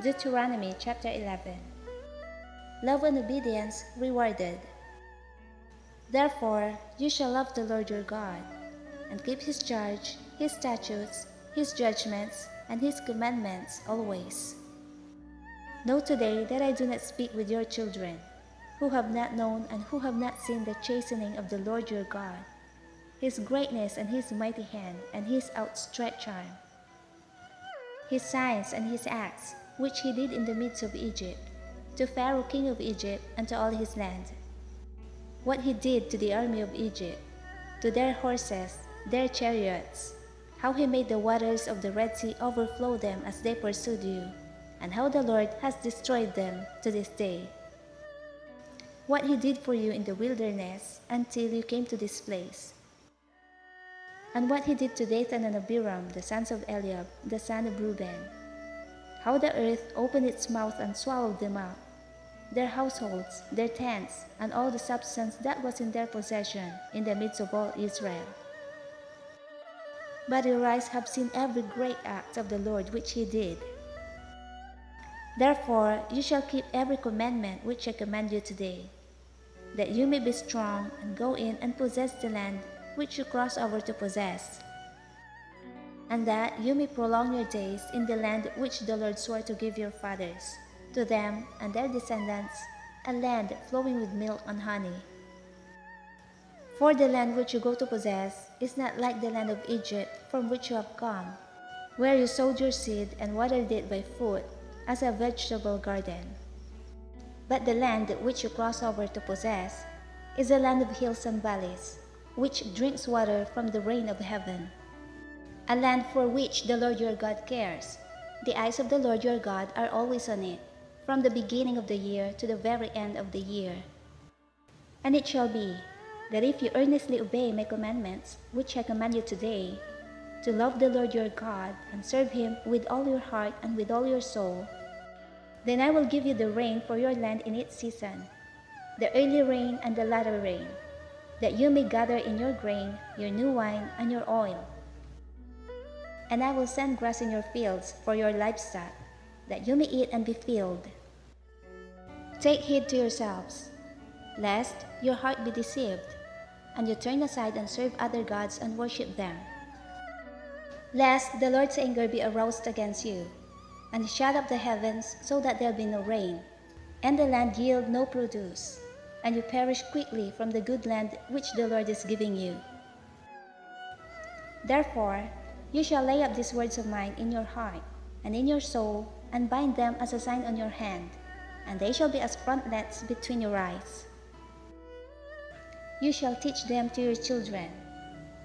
Deuteronomy chapter 11. Love and obedience rewarded. Therefore you shall love the Lord your God, and keep his charge, his statutes, his judgments, and his commandments always. Know today that I do not speak with your children, who have not known and who have not seen the chastening of the Lord your God, his greatness and his mighty hand and his outstretched arm, his signs and his acts, which he did in the midst of Egypt, to Pharaoh king of Egypt and to all his land. What he did to the army of Egypt, to their horses, their chariots, how he made the waters of the Red Sea overflow them as they pursued you, and how the Lord has destroyed them to this day. What he did for you in the wilderness until you came to this place, and what he did to Dathan and Abiram, the sons of Eliab, the son of Reuben, how the earth opened its mouth and swallowed them up, their households, their tents, and all the substance that was in their possession in the midst of all Israel. But your eyes have seen every great act of the Lord which he did. Therefore you shall keep every commandment which I command you today, that you may be strong and go in and possess the land which you cross over to possess, and that you may prolong your days in the land which the Lord swore to give your fathers, to them and their descendants, a land flowing with milk and honey. For the land which you go to possess is not like the land of Egypt from which you have come, where you sowed your seed and watered it by foot, as a vegetable garden. But the land which you cross over to possess is a land of hills and valleys, which drinks water from the rain of heaven, a land for which the Lord your God cares. The eyes of the Lord your God are always on it, from the beginning of the year to the very end of the year. And it shall be, that if you earnestly obey my commandments, which I command you today, to love the Lord your God and serve him with all your heart and with all your soul, then I will give you the rain for your land in its season, the early rain and the latter rain, that you may gather in your grain, your new wine, and your oil. And I will send grass in your fields for your livestock, that you may eat and be filled. Take heed to yourselves, lest your heart be deceived, and you turn aside and serve other gods and worship them, lest the Lord's anger be aroused against you, and he shut up the heavens so that there be no rain, and the land yield no produce, and you perish quickly from the good land which the Lord is giving you. Therefore you shall lay up these words of mine in your heart and in your soul, and bind them as a sign on your hand, and they shall be as frontlets between your eyes. You shall teach them to your children,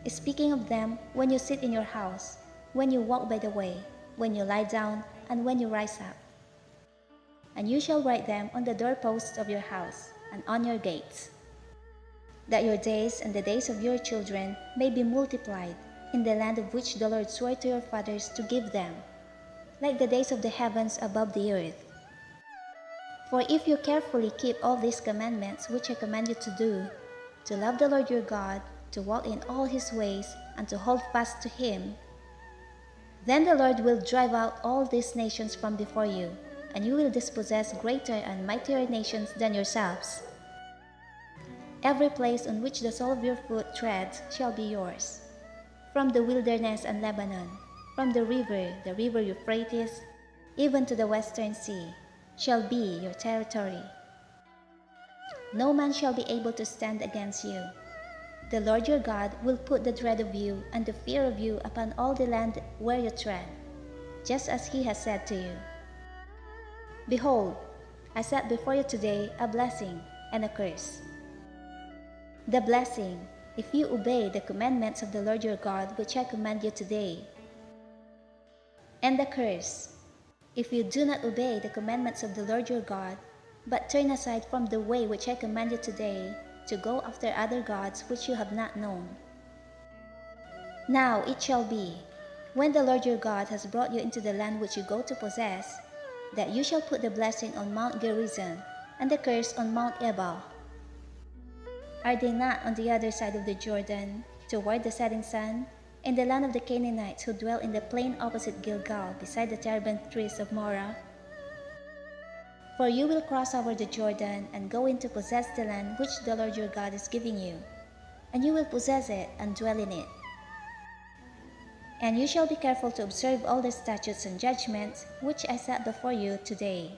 speaking of them when you sit in your house, when you walk by the way, when you lie down, and when you rise up. And you shall write them on the doorposts of your house and on your gates, that your days and the days of your children may be multiplied in the land of which the Lord swore to your fathers to give them, like the days of the heavens above the earth. For if you carefully keep all these commandments which I command you to do, to love the Lord your God, to walk in all his ways, and to hold fast to him, then the Lord will drive out all these nations from before you, and you will dispossess greater and mightier nations than yourselves. Every place on which the sole of your foot treads shall be yours, from the wilderness and Lebanon, from the River Euphrates, even to the western sea, shall be your territory. No man shall be able to stand against you. The Lord your God will put the dread of you and the fear of you upon all the land where you tread, just as he has said to you. Behold, I set before you today a blessing and a curse. The blessing, if you obey the commandments of the Lord your God which I command you today. And the curse, if you do not obey the commandments of the Lord your God, but turn aside from the way which I command you today, to go after other gods which you have not known. Now it shall be, when the Lord your God has brought you into the land which you go to possess, that you shall put the blessing on Mount Gerizim, and the curse on Mount Ebal. Are they not on the other side of the Jordan, toward the setting sun, in the land of the Canaanites who dwell in the plain opposite Gilgal, beside the terebinth trees of Morah? For you will cross over the Jordan and go in to possess the land which the Lord your God is giving you, and you will possess it and dwell in it. And you shall be careful to observe all the statutes and judgments which I set before you today,